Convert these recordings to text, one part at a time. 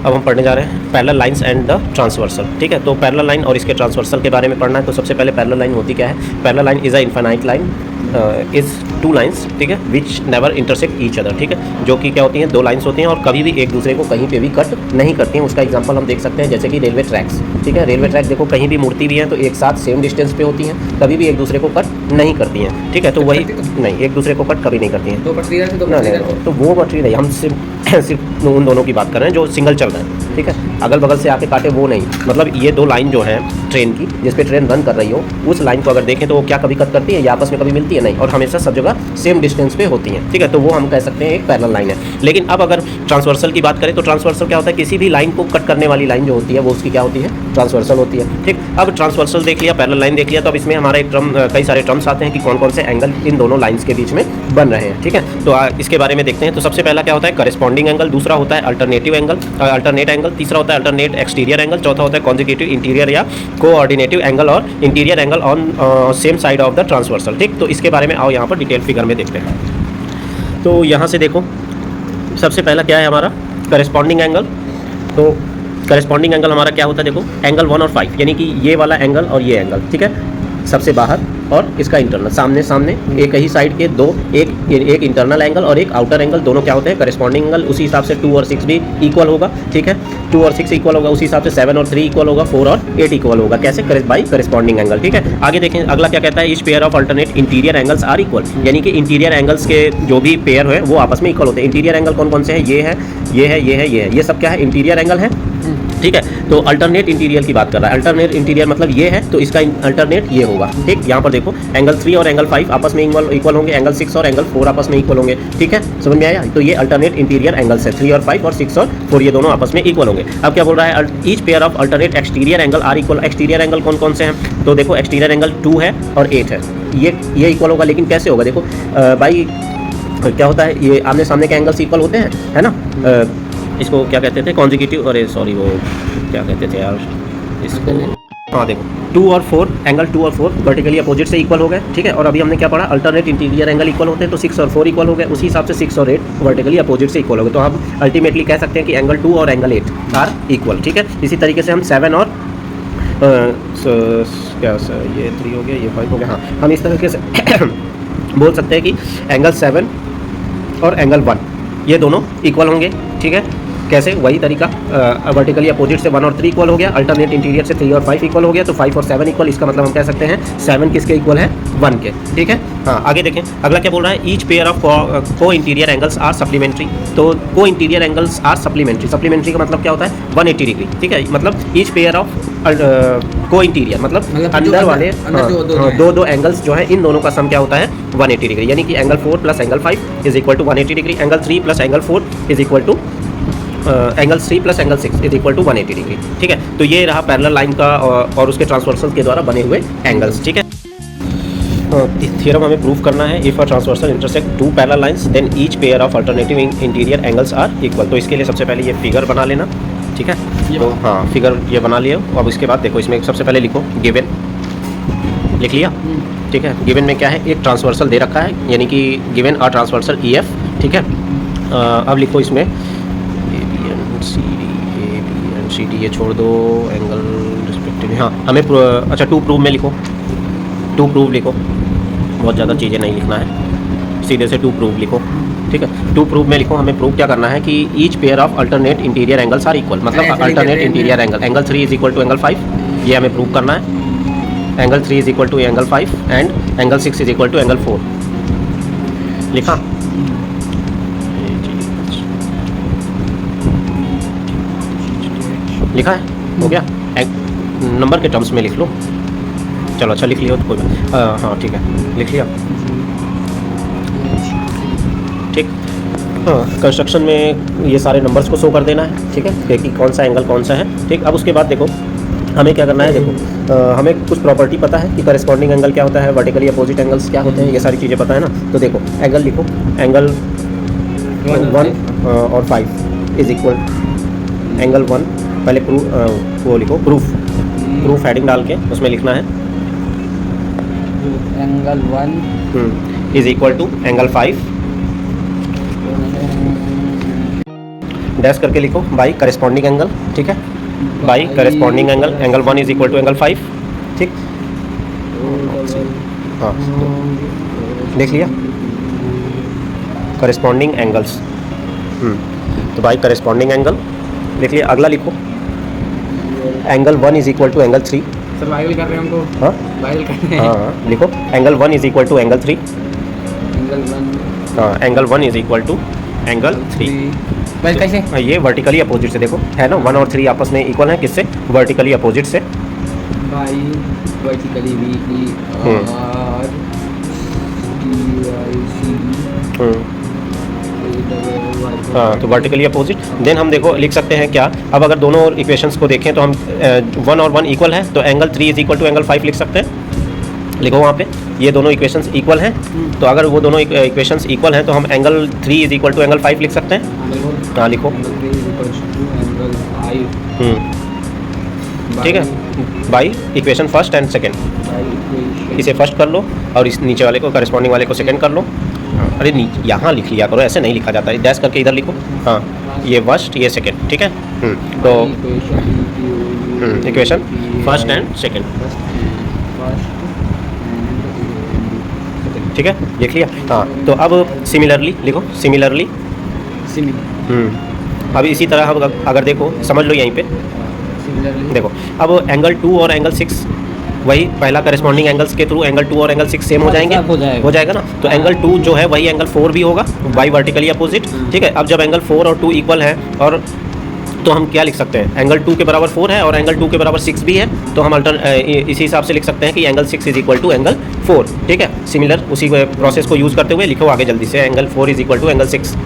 अब हम पढ़ने जा रहे हैं parallel lines and the transversal. ठीक है, तो पैरेलल लाइन और इसके ट्रांसवर्सल के बारे में पढ़ना है। तो सबसे पहले पैरेलल लाइन होती क्या है? Parallel line is a infinite line is two lines, ठीक है, which never intersect each other. ठीक है, जो कि क्या होती हैं, दो लाइंस होती हैं और कभी भी एक दूसरे को कहीं पे भी कट नहीं करती हैं। उसका एग्जांपल हम देख सकते हैं जैसे कि रेलवे ट्रैक्स। ठीक है, रेलवे ट्रैक देखो कहीं भी मुड़ती भी हैं तो एक साथ सेम डिस्टेंस पे होती हैं, कभी भी एक दूसरे को कट नहीं करती हैं। ठीक है, तो वही नहीं, एक दूसरे को कट कभी नहीं करती हैं। दो पटरी है तो नहीं, तो वो पटरी नहीं, हम सिर्फ उन दोनों की बात कर रहे हैं जो सिंगल चल रहे हैं। ठीक है, अगल बगल से आके काटे वो नहीं, मतलब ये दो लाइन जो है ट्रेन की, जिस पे ट्रेन रन कर रही हो, उस लाइन को अगर देखें तो वो क्या कभी कट करती है या आपस में कभी मिलती है? नहीं, और हमेशा सब जगह सेम डिस्टेंस पे होती हैं। ठीक है, तो वो हम कह सकते हैं एक पैरेलल लाइन है। लेकिन अब अगर ट्रांसवर्सल की बात करें तो ट्रांसवर्सल क्या होता है? किसी भी लाइन को कट करने वाली लाइन जो होती है वो उसकी क्या होती है? ट्रांसवर्सल होती है। ठीक, अब ट्रांसवर्सल देख लिया, पैरेलल लाइन देख लिया, तो अब इसमें हमारा एक कई सारे टर्म्स आते हैं कि कौन कौन से एंगल इन दोनों लाइन्स के बीच में बन रहे हैं। ठीक है, तो इसके बारे में देखते हैं। तो सबसे पहला क्या होता है? करेस्पॉन्डिंग एंगल, दूसरा होता है अल्टरनेटिव एंगल, अल्टरनेट एंगल, तीसरा होता है अल्टरनेट एक्सटीरियर एंगल, चौथा होता है कॉन्जिक्यूटिव इंटीरियर या कोऑर्डिनेटिव एंगल और interior angle on same side of the transversal. ठीक, तो इसके बारे में आओ यहाँ पर डिटेल फिगर में देखते हैं। तो यहाँ से देखो, सबसे पहला क्या है हमारा? Corresponding angle. तो करेस्पॉन्डिंग एंगल हमारा क्या होता है? देखो, एंगल 1 और 5, यानी कि ये वाला एंगल और ये एंगल, ठीक है, सबसे बाहर और इसका इंटरनल, सामने सामने एक ही साइड के दो, एक इंटरनल एंगल और एक आउटर एंगल, दोनों क्या होते हैं? Corresponding angle. उसी हिसाब से 2 और 6 भी इक्वल होगा। ठीक है, 2 और 6 इक्वल होगा, उसी हिसाब से 7 और 3 इक्वल होगा, 4 और 8 इक्वल होगा। कैसे? By corresponding angle. ठीक है, आगे देखें, अगला क्या कहता है? Each pair of alternate interior angles are equal, यानी कि इंटीरियर एंगल्स के जो भी पेयर है वो आपस में इक्वल होते हैं। इंटीरियर एंगल कौन कौन से हैं? ये है, ये है, ये है, ये है, ये सब क्या है? इंटीरियर एंगल है। ठीक है, तो अल्टरनेट इंटीरियर की बात कर रहा है। अल्टरनेट इंटीरियर मतलब ये है, तो इसका अल्टरनेट ये होगा। ठीक, यहाँ पर देखो, एंगल 3 और एंगल 5 आपस में इक्वल होंगे, एंगल 6 और एंगल 4 आपस में इक्वल होंगे। ठीक है, समझ में आया? तो ये अल्टरनेट इंटीरियर एंगल्स है, 3 और 5 और 6 और 4, ये दोनों आपस में इक्वल होंगे। अब क्या बोल रहा है? Each pair of alternate exterior angle are equal. Exterior angle कौन कौन से हैं? तो देखो, एक्सटीरियर एंगल 2 है और 8 है, ये इक्वल होगा। लेकिन कैसे होगा? देखो भाई, क्या होता है, ये आमने सामने के एंगल्स इक्वल होते हैं, है ना? इसको क्या कहते थे? कॉन्जिक्यूटिव, अरे सॉरी, वो क्या कहते थे यार इसको? हाँ देखो, 2 और 4, एंगल 2 और 4 वर्टिकली अपोजिट से इक्वल हो गए। ठीक है, और अभी हमने क्या पढ़ा? अल्टरनेट इंटीरियर एंगल इक्वल होते हैं, तो 6 और 4 इक्वल हो गए। उसी हिसाब से 6 और 8 वर्टिकली अपोजिट से इक्वल हो गए। तो हम अल्टीमेटली कह सकते हैं कि एंगल 2 और एंगल 8 आर इक्वल। ठीक है, इसी तरीके से हम 7 और क्या सर, ये 3 हो गया, ये 5 हो गया। हाँ, हम इस तरीके से बोल सकते हैं कि एंगल 7 और एंगल 1 ये दोनों इक्वल होंगे। ठीक है, कैसे? वही तरीका, वर्टिकली अपोजिट से 1 और 3 इक्वल हो गया, अल्टरनेट इंटीरियर से 3 और 5 इक्वल हो गया, तो 5 और 7 इक्वल। इसका मतलब हम कह सकते हैं 7 किसके इक्वल है? 1 के। ठीक है, हाँ, आगे देखें, अगला क्या बोल रहा है? Each pair of co interior angles are supplementary. तो co interior angles are supplementary, supplementary का मतलब क्या होता है? 180 डिग्री। ठीक है, मतलब each pair of co interior मतलब अंदर वाले दो एंगल्स जो है, इन दोनों का सम क्या होता है? 180 डिग्री, यानी कि angle 4 plus angle 5 is equal to 180 degree, angle 3 plus angle 4 is equal to angle 3 plus angle 6 is equal to 180 degree. ठीक है, तो ये रहा पैरेलल लाइन का और उसके ट्रांसवर्सल के द्वारा बने हुए एंगल्स। ठीक है, थ्योरम हमें प्रूव करना है। If a transversal intersect two parallel lines then each pair of alternative interior angles are equal. तो इसके लिए सबसे पहले ये फिगर बना लेना। ठीक है, तो हाँ, फिगर ये बना लिया। अब इसके बाद देखो, इसमें सबसे पहले लिखो गिवन, लिख लिया। ठीक है, गिवन में क्या है? एक ट्रांसवर्सल दे रखा है, यानी कि गिवन अ ट्रांसवर्सल EF। ठीक है, अब लिखो इसमें ABCD, ये छोड़ दो, एंगल रिस्पेक्टिव। हाँ, हमें अच्छा 2 प्रूव में लिखो, 2 प्रूव लिखो, बहुत ज़्यादा चीज़ें नहीं लिखना है, सीधे से 2 प्रूव लिखो। ठीक है, 2 प्रूव में लिखो, हमें प्रूव क्या करना है कि each pair of alternate interior angles are equal, मतलब alternate interior angle, angle 3 is equal to angle 5, ये हमें प्रूव करना है। Angle 3 is equal to angle 5 and angle 6 is equal to angle 4। लिखा? लिखा है? हो गया? नंबर के टर्म्स में लिख लो। चलो, अच्छा लिख लिया तो कोई बात। हाँ ठीक है, लिख लिया। ठीक, हाँ, कंस्ट्रक्शन में ये सारे नंबर्स को शो कर देना है। ठीक है, कि कौन सा एंगल कौन सा है। ठीक, अब उसके बाद देखो हमें क्या करना है। देखो हमें कुछ प्रॉपर्टी पता है कि करेस्पॉन्डिंग एंगल क्या होता है, वर्टिकली अपोजिट एंगल्स क्या होते हैं, ये सारी चीज़ें पता है ना। तो देखो एंगल लिखो, एंगल 1 और 5 इज इक्वल एंगल 1, पहले वो लिखो प्रूफ हेडिंग डाल के उसमें लिखना है angle 1 is equal to angle 5 dash करके लिखो बाई करेस्पॉन्डिंग एंगल, ठीक है, by corresponding angle, angle 1 is equal to angle 5, ठीक। हाँ देख लिया करेस्पॉन्डिंग एंगल्स, तो बाई करेस्पॉन्डिंग एंगल देख लिया। अगला लिखो angle 1 is equal to angle 3। Survival कर रहे हैं हमको। हाँ सर्वाइवल कर रहे हैं। हाँ लिखो angle 1 is equal to angle 3। Angle 1। हाँ angle 1 is equal to angle 3। भाई कैसे? ये वर्टिकली अपोजिट से देखो है ना, 1 और 3 आपस में इक्वल हैं, किससे? वर्टिकली अपोजिट से। बाई वर्टिकली वी आर हाँ तो वर्टिकली अपोजिट। देन हम देखो लिख सकते हैं क्या, अब अगर दोनों इक्वेशंस को देखें तो हम 1 और 1 इक्वल है, तो angle 3 is equal to angle 5 लिख सकते हैं। लिखो वहाँ पे ये दोनों इक्वेशंस इक्वल हैं, तो अगर वो दोनों इक्वेशंस इक्वल हैं तो हम angle 3 is equal to angle 5 लिख सकते हैं। हाँ लिखो, ठीक है, by equation first and second. इसे फर्स्ट कर लो और इस नीचे वाले को करेस्पॉन्डिंग वाले को सेकेंड कर लो। अरे यहाँ लिख लिया करो, ऐसे नहीं लिखा जाता है, डैश करके इधर लिखो। हाँ ये फर्स्ट ये सेकेंड, ठीक है। तो इक्वेशन फर्स्ट एंड सेकेंड, ठीक है, लिख लिया। हाँ तो अब सिमिलरली लिखो, सिमिलरली। अब इसी तरह अब अगर देखो समझ लो यहीं पे देखो, अब एंगल 2 और एंगल 6 वही पहला करेस्पॉन्डिंग एंगल्स के थ्रू एंगल 2 और एंगल 6 सेम हो जाएंगे, हो जाएगा ना। तो एंगल 2 जो है वही एंगल 4 भी होगा, बाई वर्टिकली अपोजिट, ठीक है। अब जब एंगल 4 और 2 इक्वल है और तो हम क्या लिख सकते हैं, एंगल 2 के बराबर 4 है और एंगल 2 के बराबर 6 भी है, तो हम इसी हिसाब से लिख सकते हैं कि angle 6 is equal to angle 4, ठीक है। सिमिलर उसी प्रोसेस को यूज़ करते हुए लिखो आगे जल्दी से, angle 4 is equal to angle 6,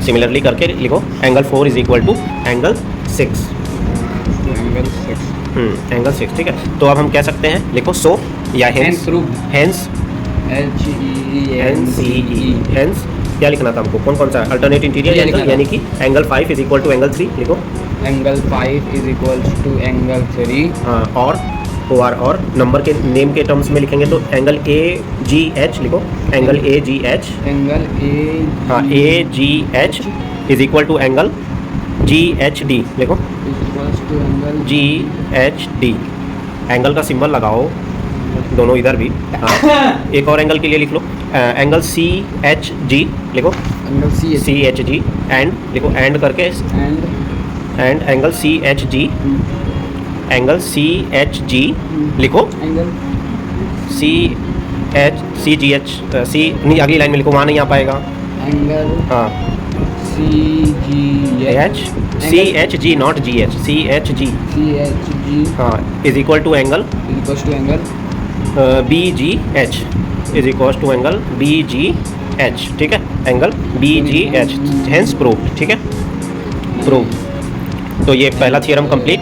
similarly करके लिखो angle 4 is equal to angle 6, angle 6, ठीक है। तो अब हम कह सकते हैं लिखो सो या हेंस, हेंस हेंस क्या लिखना था हमको, कौन कौन सा अल्टरनेट इंटीरियर एंगल, यानी कि angle 5 is equal to angle 3 लिखो, angle 5 is equal to angle 3। हाँ और नंबर के नेम के टर्म्स में लिखेंगे तो एंगल AGH लिखो, एंगल AGH, एंगल हाँ AGH is equal to angle GHD लिखो, GHD। एंगल का सिंबल लगाओ दोनों इधर भी। हाँ एक और एंगल के लिए लिख लो, एंगल CHG लिखो, एंगल CHG एंड लिखो, एंड करके and angle CHG, angle CHG लिखो, एंगल CGH नहीं अगली लाइन में लिखो, वहाँ नहीं आ पाएगा। एंगल हाँ CHG नॉट GH, CHG हाँ is equal to angle BGH is equal to angle BGH, ठीक है, एंगल BGH, हेंस प्रूव्ड, ठीक है, प्रूव। तो ये पहला थियरम कंप्लीट।